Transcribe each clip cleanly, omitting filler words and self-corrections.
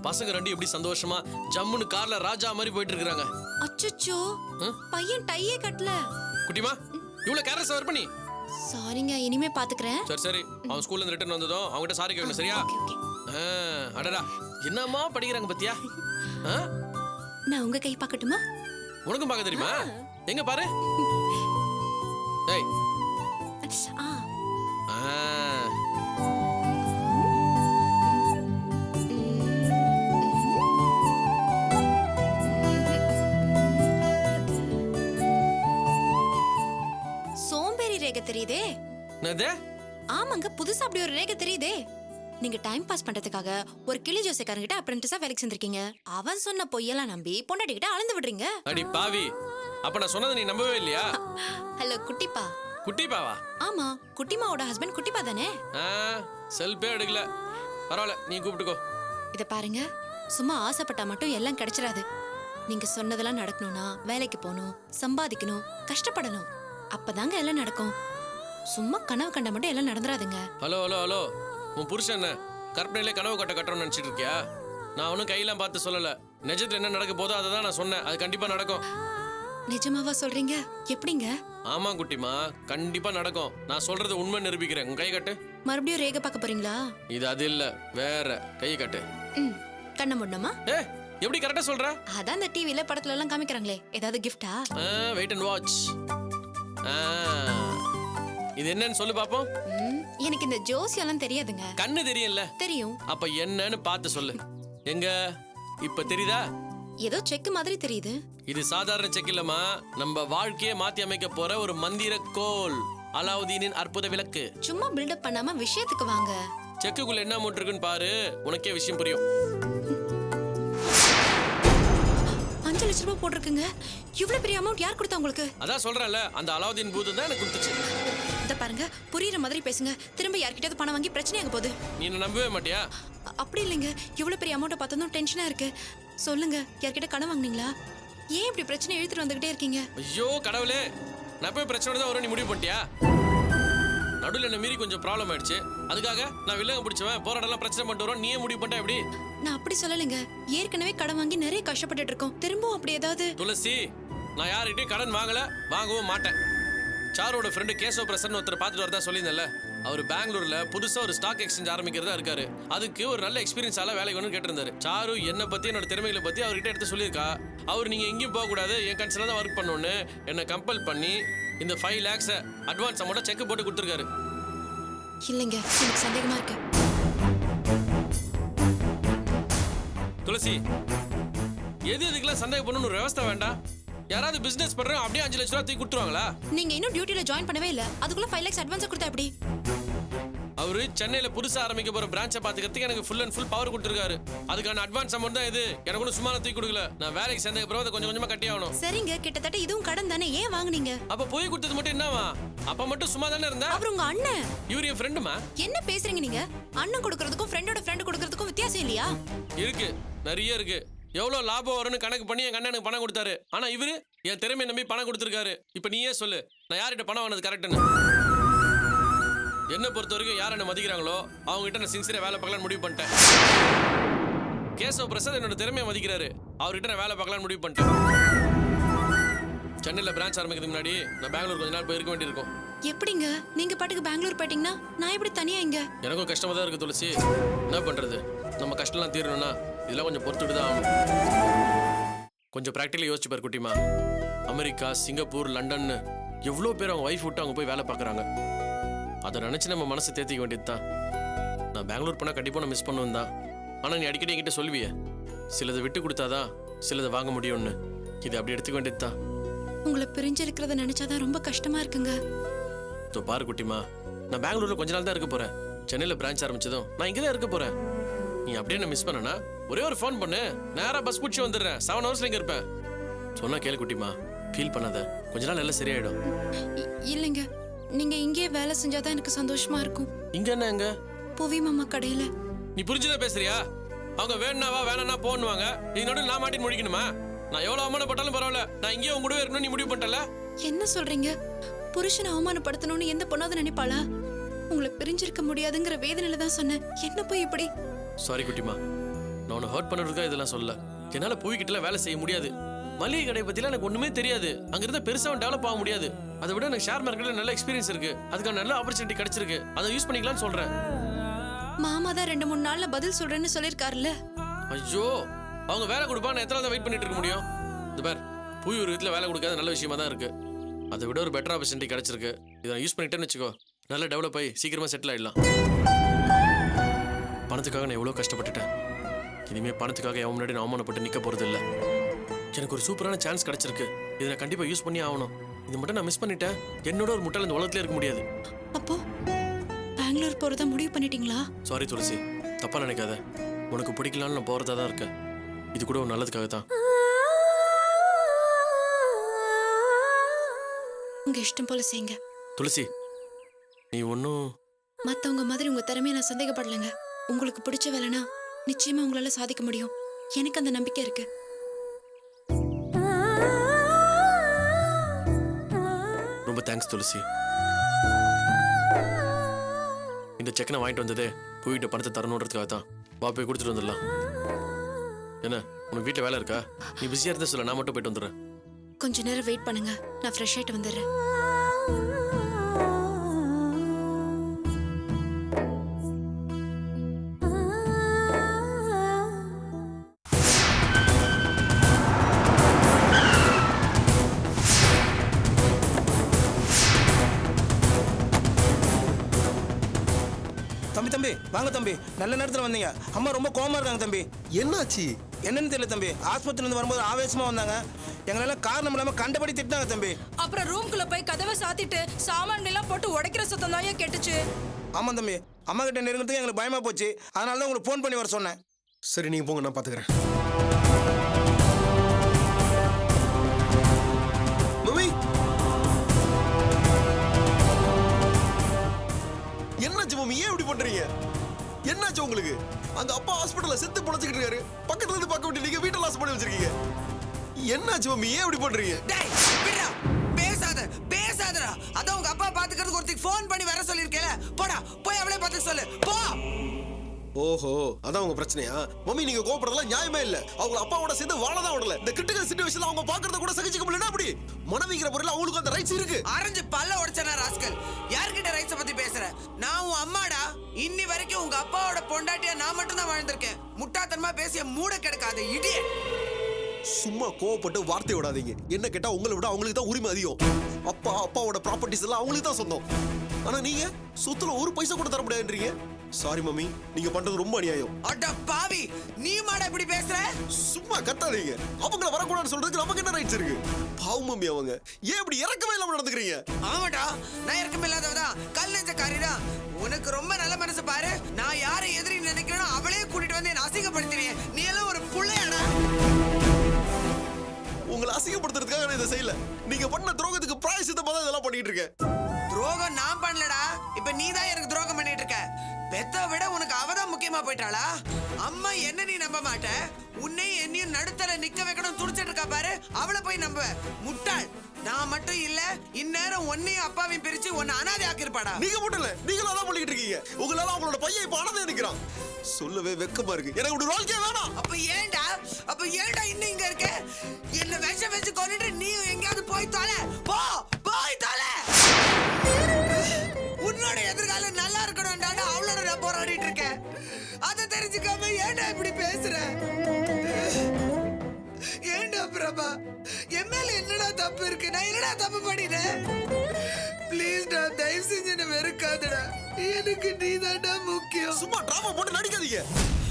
பசங்க ரெண்டு எப்படி சந்தோஷமா ஜம்முன்னு கார்ல ராஜா மாதிரி போயிட்டு இருக்காங்க. அச்சச்சோ, பையன் டையே கட்டல. குட்டிமா இவ்வளவு கேர்லெஸ் வர பண்ணி. சாரிங்க, இனிமே பாத்துக்கிறேன். சரி சரி, அவன் ஸ்கூல்ல இருந்து ரிட்டர்ன் வந்ததும் அவங்ககிட்ட சாரி கேட்கணும், சரியா? அடடா, என்னம்மா படிக்கிறாங்க பத்தியா? நான் உங்க கை பார்க்கட்டுமா? உனக்கும் பார்க்க தெரியுமா? எங்க பாரு. டேய். சோம்பேறி ரேகை தெரியுதே. என்னது? ஆமாங்க, புதுசா அப்படி ஒரு ரேகை தெரியுதே. நீங்க டைம் பாஸ் பண்றதுக்காக ஒரு கிளி ஜோசியக்காரங்கிட்ட அப்ரெண்டிஸா வேலைக்கு செஞ்சிருக்கீங்க. அவன் சொன்ன பொய்யெல்லாம் நம்பி பொண்டாட்டிக்கிட்ட அளந்து விடுறீங்க. அடி பாவி, அப்ப நான் சொன்னதை நீ நம்பவே இல்லையா? ஹலோ குட்டிப்பா. குட்டிப்பாவா? ஆமா, குட்டிமாவோட ஹஸ்பண்ட் குட்டிப்பா தானே? செல்பே எடுக்கல. பரவாயில்ல, நீ கூப்பிட்டுக்கோ. இத பாருங்க, சும்மா ஆசைப்பட்டா மட்டும் எல்லாம் கிடைச்சிடாது. நீங்க சொன்னதெல்லாம் நடக்கணும்னா வேலைக்கு போகணும், சம்பாதிக்கணும், கஷ்டப்படணும். அப்பதாங்க எல்லாம் நடக்கும். சும்மா கனவு கண்ட மட்டும் எல்லாம் நடந்துராதுங்க. ஹலோ ஹலோ ஹலோ, உன் புருஷன் என்ன கற்பனையிலே கனவு கட்டணும்னு நினைச்சிட்டு இருக்கியா? நான் ஒன்னும் கையெல்லாம் பார்த்து சொல்லல. நிஜத்துல என்ன நடக்க போதோ அதை தான் நான் சொன்னேன். அது கண்டிப்பா நடக்கும். நிஜமாவா சொல்றீங்க? எப்படிங்க? ஆமா குட்டிமா, கண்டிப்பா நடக்கும். நான் சொல்றது உண்மை நிரூபிக்கிறேன். உன் கை கட்டு. மறுபடியும் ரேகை பார்க்க போறீங்களா? இது அது இல்ல, வேற. கை கட்டு. கண்ண முன்னமா? எப்படி கரெக்டா சொல்ற? அதான் இந்த டிவில படத்துல எல்லாம் காமிக்கறாங்களே. ஏதாவது கிஃப்டா? Wait and watch. இது என்னன்னு சொல்லு பாப்போம். எனக்கு இந்த ஜோசியெல்லாம் தெரியாதுங்க. கண்ணு தெரியும்ல? தெரியும். அப்ப என்னன்னு பார்த்து சொல்லு. எங்க இப்ப தெரியுதா? ஏதோ செக் மாதிரி தெரியுது. இது சாதாரண செக் இல்லமா, நம்ம வாழ்க்கையை மாத்தி அமைக்க போற ஒரு மந்திர கோல். அலாவுதீனின் அற்புத விளக்கு. சும்மா பில்டப் பண்ணாம விஷயத்துக்கு வாங்க. செக்குக்குள்ள என்ன அமௌண்ட் இருக்குன்னு பாரு, உனக்கே விஷயம் புரியும். 5 லட்சம் ரூபாய் போட்டிருக்குங்க. இவ்வளவு பெரிய அமௌண்ட் யார் கொடுத்தா உங்களுக்கு? அதான் சொல்றேன்ல, அந்த அலாவுதீன் பூதம் தான் எனக்கு கொடுத்துச்சு. இத பாருங்க, புரியுற மாதிரி பேசுங்க. திரும்ப யார்கிட்டயாவது பணம் வாங்கி பிரச்சனையாக போகுது. நீ நம்பவே மாட்டியா? அப்படி இல்லைங்க, இவ்வளவு பெரிய அமௌண்ட்டை பார்த்ததும் டென்ஷனா இருக்கு. சொல்லுங்க, யார்கிட்ட கடன் வாங்குனீங்களா? ஏன் இப்படி பிரச்சனை இழுத்துட்டு வந்துகிட்டே இருக்கீங்க? ஐயோ கடவுளே, நான் போய் பிரச்சனை தான் வரும் நீ முடிவு பண்ணிட்டியா? நடுவில் என்ன மீறி கொஞ்சம் ப்ராப்ளம் ஆயிடுச்சு. அதுக்காக நான் வில்லங்க பிடிச்சவன் போராடலாம் பிரச்சனை பண்ணிட்டு வரோம் நீயே முடிவு பண்ணிட்டா எப்படி? நான் அப்படி சொல்லலைங்க. ஏற்கனவே கடன் வாங்கி நிறைய கஷ்டப்பட்டுட்டு இருக்கோம். திரும்பவும் அப்படி ஏதாவது? துளசி, நான் யார்கிட்டயும் கடன் வாங்கல, வாங்கவும் மாட்டேன். சாரோட ஃப்ரெண்டு கேசவ பிரசன் ஒருத்தர் பார்த்துட்டு வரதா சொல்லியிருந்தேன்ல, அவர் பெங்களூர்ல புதுசா ஒரு ஸ்டாக் எக்ஸ்சேஞ்ச் ஆரம்பிக்கிறதா இருக்காரு. அதுக்கு ஒரு நல்ல எக்ஸ்பீரியன்ஸ் ஆல வேலைக்கு வேணும்னு கேட்டிருந்தாரு. சாரு என்ன பத்தி என்னோட திறமைகளை பத்தி அவர்கிட்ட எடுத்து சொல்லியிருக்கா. அவர் நீங்க எங்கேயும் போக கூடாது, என் கன்சர்ன்ல தான் ஒர்க் பண்ணணும்னு என்ன கம்பல் பண்ணி இந்த 5 lakhs அட்வான்ஸ் அமௌண்ட்டை செக் போட்டு கொடுத்துருக்காரு. இல்லைங்க, எனக்கு சந்தேகமா இருக்கு. துளசி, எது எதுக்கெல்லாம் சந்தேகம் பண்ணணும்னு ஒரு விவஸ்தை வேண்டாம். யாராவது பிசினஸ் பண்றோம் அப்படியே 5 லட்சம் ரூபாய் தூக்கி கொடுத்துருவாங்களா? நீங்க இன்னும் டியூட்டில ஜாயின் பண்ணவே இல்ல, அதுக்குள்ள 5 lakhs அட்வான்ஸ் கொடுத்தா எப்படி? அவரு சென்னையில புதுசா ஆரம்பிக்க போற பிரான்ச்சை பாத்துக்கிறதுக்கு எனக்கு ஃபுல் அண்ட் ஃபுல் பவர் கொடுத்துருக்காரு. அதுக்கான அட்வான்ஸ் அமௌண்ட் தான் இது. எனக்கு ஒன்றும் சும்மா தூக்கி கொடுக்கல. நான் வேலைக்கு சேர்ந்த அப்புறம் அதை கொஞ்சம் கொஞ்சமா கட்டி ஆகணும். சரிங்க, கிட்டத்தட்ட இதுவும் கடன் தானே, ஏன் வாங்குனீங்க? அப்ப போய் கொடுத்தது மட்டும் என்னவா? அப்ப மட்டும் சும்மா தானே இருந்தா? அவர் உங்க அண்ணன். இவர் என் ஃப்ரெண்டுமா? என்ன பேசுறீங்க நீங்க? அண்ணன் கொடுக்கறதுக்கும் ஃப்ரெண்டோட ஃப்ரெண்ட் கொடுக்கறதுக்கும் வித்தியாசம் இல்லையா? இருக்கு, நிறைய இருக்கு. எவ்வளவு லாபம் வரும்னு கணக்கு பண்ணி என் அண்ணனுக்கு பணம் கொடுத்தாரு. ஆனா இவரு என் திறமையை நம்பி பணம் கொடுத்துருக்காரு. இப்ப நீயே சொல்லு, நான் யார்கிட்ட பணம் வாங்கினது கரெக்ட்னு? என்ன பொறுத்த வரைக்கும் யார் என்ன மதிக்கிறாங்களோ அவங்க கிட்ட நான் சின்சியரா வேலை பார்க்கலாம்னு முடிவு பண்ணிட்டேன். கேசவ பிரசாத் என்னோட திறமையை மதிக்கிறாரு. அவர்கிட்ட நான் வேலை பார்க்கலாம்னு முடிவு பண்ணிட்டேன். சென்னையில பிரான்ச் ஆரம்பிக்கிறதுக்கு முன்னாடி நான் பெங்களூர் கொஞ்ச நாள் போயிருக்க வேண்டியிருக்கும். எப்படிங்க நீங்க பாட்டுக்கு பெங்களூர் போயிட்டீங்கன்னா நான் எப்படி தனியா இங்க? எனக்கும் கஷ்டமா தான் இருக்கு துளசி. என்ன பண்றது, நம்ம கஷ்டம்லாம் தீரணும்னா இதெல்லாம் கொஞ்சம் பொறுத்துட்டு தான் ஆகணும். கொஞ்சம் ப்ராக்டிக்கலா யோசிச்சு பாரு குட்டிமா. அமெரிக்கா, சிங்கப்பூர், லண்டன் எவ்வளோ பேர் அவங்க ஒய்ஃப் விட்டு அவங்க போய் வேலை பார்க்குறாங்க. அதை நினச்சி நம்ம மனசை தேத்திக்க வேண்டியது தான். நான் பெங்களூர் போனால் கண்டிப்பாக நான் மிஸ் பண்ணுவேன் தான். ஆனால் நீ அடிக்கடி என்கிட்ட சொல்லுவியே, சிலதை விட்டு கொடுத்தாதான் சிலதை வாங்க முடியும்னு. இது அப்படி எடுத்துக்க வேண்டியது தான். உங்களை பிரிஞ்சிருக்கிறத நினைச்சாதான் ரொம்ப கஷ்டமா இருக்குங்க. தோ பாரு குட்டிமா, நான் பெங்களூர்ல கொஞ்ச நாள் தான் இருக்க போறேன். சென்னையில பிரான்ச் ஆரம்பிச்சதும் நான் இங்கே தான் இருக்க போறேன். நீ அப்படியே நான் மிஸ் பண்ணனா ஒரே ஒரு ஃபோன் பண்ணு, நேரா பஸ் பிடிச்சி வந்துடுறேன். 7 hours இங்கே இருப்பேன். சொன்னா கேளு குட்டிமா, ஃபீல் பண்ணாத, கொஞ்ச நாள் எல்லாம் சரியாயிடும். இல்லைங்க, நீங்க இங்கே வேலை செஞ்சாதான் எனக்கு சந்தோஷமா இருக்கும். இங்க என்ன? எங்க? புவி மாமா கடையில. நீ புரிஞ்சுதான் பேசுறியா? அவங்க வேணாவா வேணானா போன்னுவாங்க. நீ நடுவில் நான் மாட்டி முடிக்கணுமா? நான் எவ்வளவு அவமானப்பட்டாலும் பரவாயில்ல, நான் இங்கே உங்க கூட இருக்கணும் நீ முடிவு பண்ணிட்டல. என்ன சொல்றீங்க? புருஷனை அவமானப்படுத்தணும்னு எந்த பொண்ணாவது நினைப்பாளா? உங்களை பிரிஞ்சிருக்க முடியாதுங்கிற வேதனையில தான் சொன்னேன். என்ன போய் இப்படி? சாரி குட்டிமா, நான் உன்னை ஹர்ட் பண்ணுறதுக்காக இதெல்லாம் சொல்ல. என்னால் பூவிக்கிட்டலாம் வேலை செய்ய முடியாது. மளிகை கடையை பற்றிலாம் எனக்கு ஒன்றுமே தெரியாது. அங்கே இருந்தால் பெருசாக டெவலப் ஆக முடியாது. அதை விட எனக்கு ஷேர் மார்க்கெட்டில் நல்ல எக்ஸ்பீரியன்ஸ் இருக்கு. அதுக்கான நல்ல ஆப்பர்ச்சுனிட்டி கிடைச்சிருக்கு. அதை யூஸ் பண்ணிக்கலாம்னு சொல்கிறேன். மாமா தான் 2-3 நாள்ல பதில் சொல்றேன்னு சொல்லிருக்காருல்ல. ஐயோ, அவங்க வேலை கொடுப்பா, நான் எத்தனை தான் வெயிட் பண்ணிட்டு இருக்க முடியும்? இது பார், பூவி ஒரு விதத்தில் வேலை கொடுக்காத நல்ல விஷயமா தான் இருக்கு. அதை விட ஒரு பெட்டர் ஆப்பர்ச்சுனிட்டி கிடைச்சிருக்கு. இதை நான் யூஸ் பண்ணிட்டேன்னு வச்சுக்கோ, நல்லா டெவலப் ஆகி சீக்கிரமாக செட்டில் ஆகிடலாம். பணத்துக்காக நான் எவ்வளோ கஷ்டப்பட்டுட்டேன். இனிமேல் பணத்துக்காக எவன் முன்னாடி நான் அவமானப்பட்டு நிற்க போகிறது இல்லை. எனக்கு ஒரு சூப்பரான சான்ஸ் கிடைச்சிருக்கு. இதை நான் கண்டிப்பாக யூஸ் பண்ணி ஆகணும். இது மட்டும் நான் மிஸ் பண்ணிட்டேன், என்னோட ஒரு முட்டாள் இந்த உலகத்திலே இருக்க முடியாது. அப்போ பெங்களூர் போறதா முடிவு பண்ணிட்டீங்களா? சாரி துளசி, தப்பா நினைக்காத. உனக்கு பிடிக்கலான்னு நான் போகிறதா தான் இருக்கேன். இது கூட ஒரு நல்லதுக்காக தான். உங்க இஷ்டம் போல செய்யுங்க துளசி. நீ ஒன்றும் மத்தவங்க மாதிரி உங்க திறமையை நான் சந்தேகப்படலைங்க. உங்களுக்கு பிடிச்ச வேலைனா நிச்சயமா உங்களால சாதிக்க முடியும். எனக்கு அந்த நம்பிக்கை இருக்கு. ரொம்ப தேங்க்ஸ் துளசி. இந்த செக் நான் வாங்கிட்டு வந்ததே போயிட்டு பணத்தை தரணுன்றதுக்காக தான். வா போய் கொடுத்துட்டு வந்துடலாம். என்ன உனக்கு வீட்டில் வேலை இருக்கா? நீ பிஸியாக இருந்தா சொல்ல, நான் மட்டும் போயிட்டு வந்துடுறேன். கொஞ்ச நேரம் வெயிட் பண்ணுங்க, நான் ஃப்ரெஷ் ஆயிட்டு வந்துடுறேன். தம்பி வாங்க தம்பி, நல்ல நேரத்தில் வந்தீங்க. அம்மா ரொம்ப கோவமா இருக்காங்க தம்பி. என்னாச்சு? என்னன்னு தெரியல தம்பி. ஆஸ்பத்திரியிலிருந்து வரும்போது ஆவேசமா வந்தாங்க. எங்களெல்லாம் காரணம் இல்லாம கண்டபடி திட்டினாங்க தம்பி. அப்புறம் ரூம்குள்ள போய் கதவை சாத்திட்டு சாமான்கள் எல்லாம் போட்டு உடைக்கிற சத்தம் தான் கேட்டுச்சு. ஆமா தம்பி, அம்மா கிட்ட நெருங்கிறதுக்கு எங்களுக்கு பயமா போச்சு. அதனால தான் உங்களுக்கு ஃபோன் பண்ணி வர சொன்னேன். சரி நீங்க போங்க, நான் பாத்துக்கிறேன். மம்மி, என்னாச்சு மம்மி? ஏன் இப்படி பண்றீங்க? என்னாச்சு உங்களுக்கு? அங்க அப்பா ஹாஸ்பிடல்ல செத்து பொழைச்சிட்டு இருக்காரு. பக்கத்துல இருந்து பார்க்க விட்டு நீங்க வீட்டை லாஸ் பண்ணி வச்சிருக்கீங்க. என்னாச்சு மம்மி? ஏன் இப்படி பண்றீங்க? டேய் விடுடா, பேசாதடா. அத உங்க அப்பா பாத்துக்கிறதுக்கு ஒருத்தருக்கு ஃபோன் பண்ணி வர சொல்லிருக்கேல. போடா, போய் அவளே பாத்து சொல்லு, போ. ஓஹோ, அதான் உங்க பிரச்சனையா? மம்மி நீங்க கோபப்படுறதெல்லாம் நியாயமே இல்ல. அவங்க அப்பாவோட சேர்ந்து வாழதான் விடல. இந்த கிரிட்டிக்கல் சிச்சுவேஷன்ல அவங்க பாக்குறத கூட சகிச்சுக்க முடியல. அப்படி மனைவிங்கிற பொருள் அவங்களுக்கு அந்த ரைட்ஸ் இருக்கு. ஆரஞ்சு பல்ல உடைச்சனா ராஸ்கல். யார்கிட்ட ரைட்ஸ் பத்தி பேசுற? நான் உன் அம்மாடா. இன்னி வரைக்கும் உங்க அப்பாவோட பொண்டாட்டியா நான் மட்டும் தான் வாழ்ந்திருக்கேன். முட்டாத்தனமா பேசிய மூட கிடைக்காத இடியட். சும்மா கோவப்பட்டு வார்த்தை விடாதீங்க. என்ன கேட்டா உங்களை விட அவங்களுக்கு தான் உரிமை அதிகம். அப்பாவோட ப்ராப்பர்ட்டிஸ் எல்லாம் அவங்களுக்கு தான் சொந்தம். ஆனா நீங்க சொத்துல ஒரு பைசா கூட தர முடியாதுன்றீங்க. சாரி மம்மி, நீங்க பண்றது ரொம்ப அநியாயம். அட பாவி, நீ மாட இப்படி பேசுற? சும்மா கத்தாதீங்க. அவங்கள வரக்கூடாதுன்னு சொல்றதுக்கு நமக்கு என்ன ரைட்ஸ் இருக்கு? பாவம் மம்மி, அவங்க ஏன் இப்படி இறக்கமே இல்லாம நடந்துக்கிறீங்க? ஆமாடா, நான் இறக்கமே இல்லாதவதான், கல் நெஞ்சக்காரிதான். உனக்கு ரொம்ப நல்ல மனசு பாரு. நான் யாரை எதிரி நினைக்கிறேனோ அவளே கூட்டிட்டு வந்து என்ன அசிங்கப்படுத்துறீங்க. நீ எல்லாம் ஒரு புள்ளையாடா. உங்களை அசிங்கப்படுத்துறதுக்காக நான் இதை செய்யல. நீங்க பண்ண துரோகத்துக்கு பிராயசித்தமா தான் இதெல்லாம் பண்ணிட்டு இருக்கேன். துரோகம் நான் பண்ணலடா. இப்ப நீ தான் எனக்கு துரோகம் பண்ணிட்டு இருக்க. பெத்த விட உனக்கு அவதான் முக்கியமா போயிட்டாளா? அம்மா என்ன நீ நம்ப மாட்ட? உன்னையும் என்னையும் நடுத்தர நிக்க வைக்கணும் துடிச்சிட்டு இருக்கா பாரு, அவளை போய் நம்ப. முட்டாள். நான் மட்டும் இல்ல, இந்நேரம் உன்னையும் அப்பாவையும் பிரிச்சு உன்னை அனாதை ஆக்கிருப்பாடா. நீங்க மட்டும் இல்ல, நீங்களும் அதான் பண்ணிட்டு இருக்கீங்க. உங்களால அவங்களோட பையன் இப்ப அனாதை நிக்கிறான். சொல்லவே வெக்கமா இருக்கு. எனக்கு ஒரு வாழ்க்கையே வேணாம். அப்ப ஏன்டா இன்னும் இங்க இருக்க? என்ன விஷம் வச்சு கொன்னுட்டு நீ எங்கயாவது போய் தொலை. போய் தொலை. உன்னோட எதிர்காலம் நல்லா இருக்கணும்டா, அவளோட நான் போராடிட்டு இருக்கேன். அதை தெரிஞ்சுக்காம ஏன்டா இப்படி பேசுற? ஏன்டா பிரபா, என் மேல என்னடா தப்பு இருக்கு? நான் என்னடா தப்பு பண்ணிட்டேன்? ப்ளீஸ்டா, தயவு செஞ்சு என்ன வெறுக்காதடா. எனக்கு நீதான்டா முக்கியம். சும்மா டிராமா போட்டு நடிக்காதீங்க.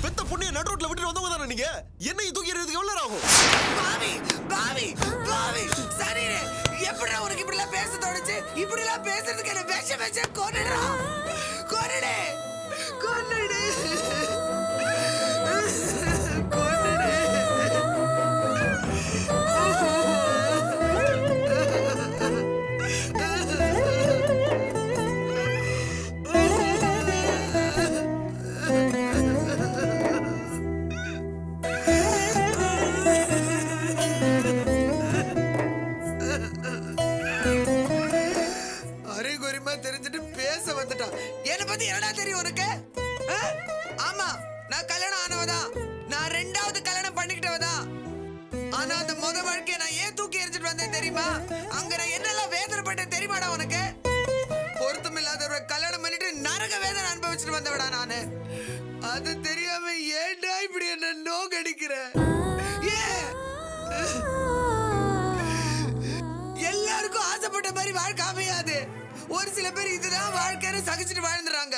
பெத்த பொண்ணைய நடு ரோட்ல விட்டுட்டு வந்தவங்க தானே நீங்க. என்னையும் தூக்கி எறியறதுக்கு எவ்வளவு நேரம் ஆகும்? பாவி சரிடே. எப்படிடா உனக்கு இப்படி எல்லாம் பேச தோணுச்சு? இப்படி எல்லாம் பேசுறதுக்கு என்ன விஷம் வச்ச கொன்னுடா. கொன்னுடு. தெரிஞ்சுட்டு பேச வந்துட்டான். என்ன பத்தி என்னடா தெரியும் உனக்கு? ஆமா, நான் கல்யாணம் ஆனவதான். நான் அங்க நான் என்னெல்லாம் வேதனைப்பட்டேன் தெரியுமாடா உனக்கு? பொருத்தமில்லாதவரை கல்யாணம் பண்ணிட்டு நரக வேதனை அனுபவிச்சுட்டு வந்தவடா நானு. அது தெரியாம ஏன்டா இப்படி என்ன நோக்கடிக்கிற? ஏன் எல்லாருக்கும் ஆசைப்பட்ட மாதிரி வாழ்க்கை அமையாது. ஒரு சில பேர் இதுதான் வாழ்க்கைன்னு சகிச்சுட்டு வாழ்ந்துறாங்க.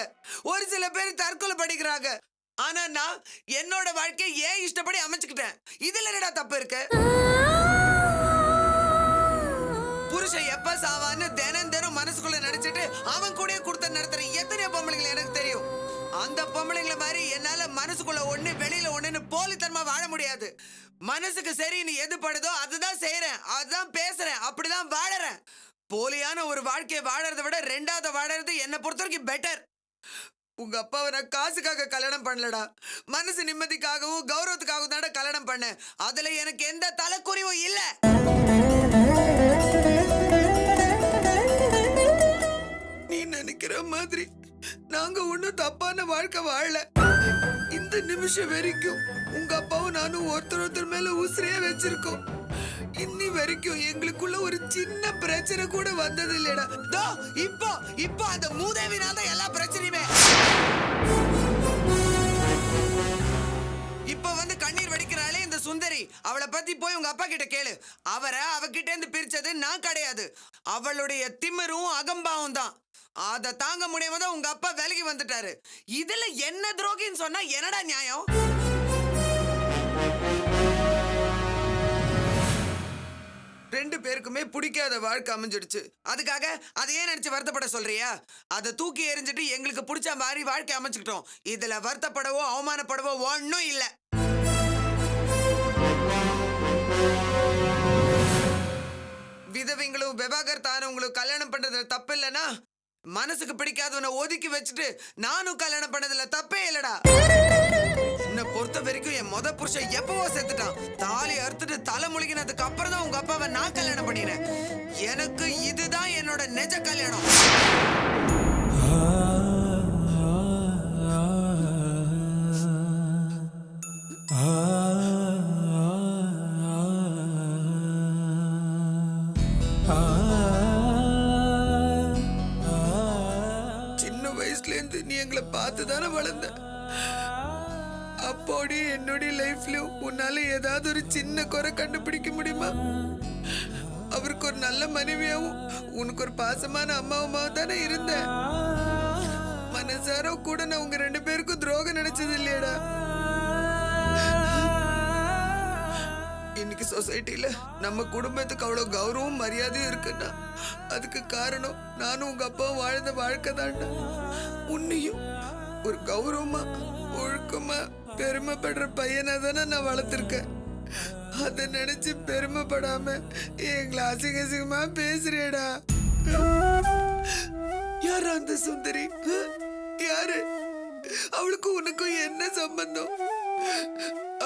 ஒரு சில பேர் தற்கொலை படிக்கிறாங்க. ஆனா நான் என்னோட வாழ்க்கையை ஏன் இஷ்டப்படி அமைச்சுக்கிட்டேன். இதுல என்னடா தப்பு இருக்கு? புருஷன் எப்ப சாவான்னு தினம் தினம் மனசுக்குள்ள நினைச்சிட்டு அவன் கூட கொடுத்த நடத்துற எத்தனையோ பொம்பளைங்களை எனக்கு தெரியும். அந்த பொம்பளைங்கள மாதிரி என்னால மனசுக்குள்ள ஒண்ணு வெளியில ஒண்ணுன்னு போலித்தனமா வாழ முடியாது. மனசுக்கு சரி நீ எது படுதோ அதுதான் செய்யறேன், அதுதான் பேசுறேன், அப்படிதான் வாழறேன். போலியான ஒரு வாழ்க்கையை வாழறதை விட ரெண்டாவது வாழறது என்னை பொறுத்த வரைக்கும் பெட்டர். உங்க அப்பாவை நான் காசுக்காக கல்யாணம் பண்ணலடா, மனசு நிம்மதிக்காகவும் கௌரவத்துக்காகவும் தான் கல்யாணம் பண்ணேன். அதுல எனக்கு எந்த தலைக்குறிவும் இல்ல. நீ நினைக்கிற மாதிரி நாங்க ஒண்ணும் தப்பான வாழ்க்கை வாழல. இந்த நிமிஷம் வரைக்கும் உங்க அப்பாவும் நானும் ஒருத்தர் மேல உசிரையே வச்சிருக்கோம். இன்னி வரைக்கும் எங்களுக்குள்ள ஒரு சின்ன பிரச்சனை கூட வந்தது இல்லடா. இப்போ அந்த மூதேவினால தான் எல்லா பிரச்சனையுமே. இப்ப வந்து கண்ணீர் வடிக்கிறாளே இந்த சுந்தரி, அவளை பத்தி போய் உங்க அப்பா கிட்ட கேளு. அவரை அவகிட்ட இருந்து பிரிச்சது நான் கிடையாது, அவளுடைய திமிரும் அகம்பாவும் தான். அத தாங்க முடியாம தான் உங்க அப்பா விலகி வந்துட்டாரு. இதுல என்ன துரோகின்னு சொன்னா என்னடா நியாயம்? ரெண்டு பேருக்குமே பிடிக்காத வாழ்க்கை அமைஞ்சிடுச்சு. அதுக்காக அதையே நினைச்சு வருத்தப்பட சொல்றியா? அதை தூக்கி எறிஞ்சிட்டு எங்களுக்கு பிடிச்ச மாதிரி வாழ்க்கை அமைச்சுக்கிட்டோம். இதுல வருத்தப்படவோ அவமானப்படவோ ஒன்னும் இல்ல. விதவைங்களும் விவாகரத்தானவங்களும் கல்யாணம் பண்றதுல தப்பு இல்லைன்னா மனசுக்கு பிடிக்காதவனை ஒதுக்கி வச்சுட்டு நானும் கல்யாணம் பண்ணதுல தப்பே இல்லடா. என்ன பொறுத்த வரைக்கும் என் மொத புருஷன் எப்பவோ செத்துட்டான். தாலி அறுத்துட்டு தலை முழுகினதுக்கு அப்புறம் தான் உங்க அப்பாவை நான் கல்யாணம் பண்ணினேன். எனக்கு இதுதான் என்னோட நிஜ கல்யாணம். நீ எங்களை பார்த்து தானே வளர்ந்த. அப்போடி என்னுடைய லைஃப்ல உன்னால ஏதாவது ஒரு சின்ன குறை கண்டுபிடிக்க முடியுமா? அவருக்கு ஒரு நல்ல மனைவியாவும் உனக்கு ஒரு பாசமான அம்மாவுமாவும் தானே இருந்த. மனசார கூட நான் உங்க ரெண்டு பேருக்கும் துரோகம் நினைச்சது இல்லையடா. இன்னைக்கு சொசைட்டில நம்ம குடும்பத்துக்கு அவ்வளவு கௌரவம் மரியாதையும் இருக்குன்னா அதுக்கு காரணம் நானும் உங்க அப்பாவும் வாழ்ந்த வாழ்க்கை தான்டா. உன்னையும் ஒரு கௌரவமா ஒழுக்கமா பெருமைப்படுற பையனா தானே நான் வளர்த்திருக்கேன். அதை நினைச்சு பெருமைப்படாம எங்களை அசிங்கமா பேசுறேடா. யாரா அந்த சுந்தரி? யாரு? அவளுக்கும் உனக்கும் என்ன சம்பந்தம்?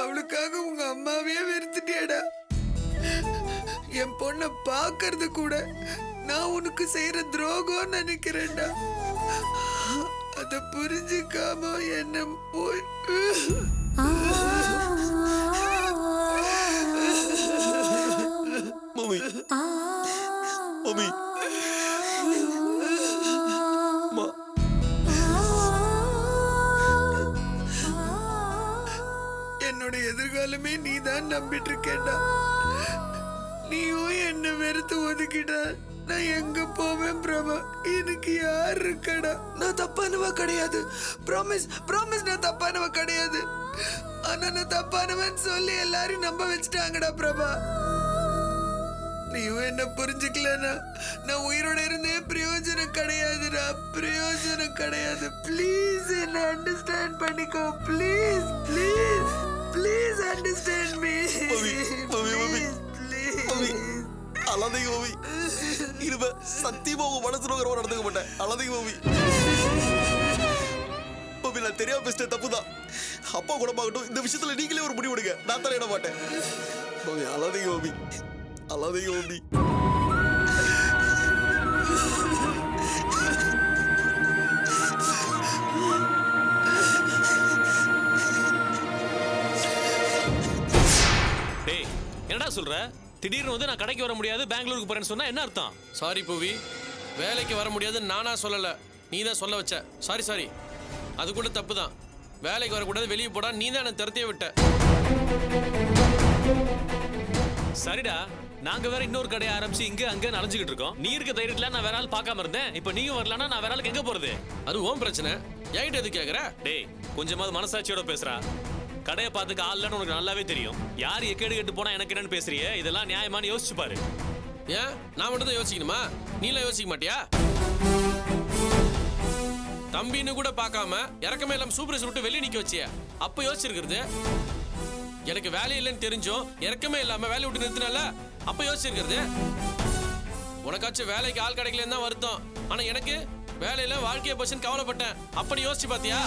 அவளுக்காக உங்க அம்மாவையே வெறுத்துட்டியடா. என் பொண்ண பாக்குறது கூட நான் உனக்கு செய்யற துரோகம் நினைக்கிறேன்டா. அத புரிஞ்சுக்காம என்ன போய் மம்மி மம்மி என்னோட எதிர்காலமே நீதான் நம்பிட்டு இருக்கேன்டா. நீயும் என்ன வெறுத்து ஒதுக்கிட்ட நான் எங்க போவேன் பிரபா? எனக்கு யார் இருக்கடா? நான் தப்பானவ கிடையாது. ப்ராமிஸ் ப்ராமிஸ் நான் தப்பானவ கிடையாது. ஆனா நான் தப்பானவன் சொல்லி எல்லாரும் நம்ப வச்சுட்டாங்கடா பிரபா. நீயும் என்ன புரிஞ்சுக்கலனா நான் உயிரோட இருந்தே பிரயோஜனம் கிடையாதுடா, பிரயோஜனம் கிடையாது. ப்ளீஸ் என்ன அண்டர்ஸ்டாண்ட் பண்ணிக்கோ. Please please please understand me. அழாதீங்க மம்மி. இனிமே சத்தியமா உங்க மனசு நோக்கிறவங்க நடந்துக்க மாட்டேன். அழாதீங்க மம்மி. மம்மி நான் தெரியாம பேசிட்டேன், தப்புதான். அப்பா குணமாகட்டும், இந்த விஷயத்துல நீங்களே ஒரு முடிவு எடுங்க. நான் தலையிட மாட்டேன். மம்மி அழாதீங்க மம்மி, அழாதீங்க மம்மி. டேய் என்னடா சொல்ற? திடீர்னு வந்து நான் கடைக்கு வர முடியாது பெங்களூருக்கு போறேன்னு சொன்னா என்ன அர்த்தம்? சாரி புவி, வேலைக்கு வர முடியாதுன்னு நானா சொல்லல, நீ தான் சொல்ல வச்ச. சாரி சாரி, அது கூட தப்பு தான். வேலைக்கு வரக்கூடாது, வெளியே போடா, நீ தான் என்ன திரத்தியே விட்ட. சரிடா, நாங்க வேற இன்னொரு கடையை ஆரம்பிச்சு இங்க அங்க அலைஞ்சுக்கிட்டு இருக்கோம். நீ இருக்க தைரியத்துல நான் வேற ஆள் பார்க்காம இருந்தேன். இப்ப நீயும் வரலன்னா நான் வேற ஆளுக்கு எங்க போறது? அது ஓம் பிரச்சனை, என்கிட்ட எது கேக்குற? டேய், கொஞ்சமாவது மனசாட்சியோட பேசுறா. கடையை பார்த்துக்க ஆள் இல்லைன்னு உனக்கு நல்லாவே தெரியும். யார் எக்கேடு கெட்டு போனா எனக்கு என்னன்னு பேசுறியே? இதெல்லாம் நியாயமானு யோசிச்சு பாரு. ஏன் நான் மட்டும் தான் யோசிக்கணுமா? நீலாம் யோசிக்க மாட்டியா? தம்பின்னு கூட பார்க்காம இறக்கமே இல்லாம சூப்பர்வைசர் விட்டு வெளியே நிக்க வச்சிய, அப்ப யோசிச்சிருக்கிறது. எனக்கு வேலை இல்லைன்னு தெரிஞ்சோம் இறக்கமே இல்லாம வேலை விட்டு நிறுத்தினால அப்ப யோசிச்சிருக்கிறது. உனக்காச்சும் வேலைக்கு ஆள் கிடைக்கலன்னு தான் வருத்தம், ஆனா எனக்கு வேலையில வாழ்க்கைய பசன்னு கவலைப்பட்டேன். அப்ப நீ யோசிச்சு பாத்தியா?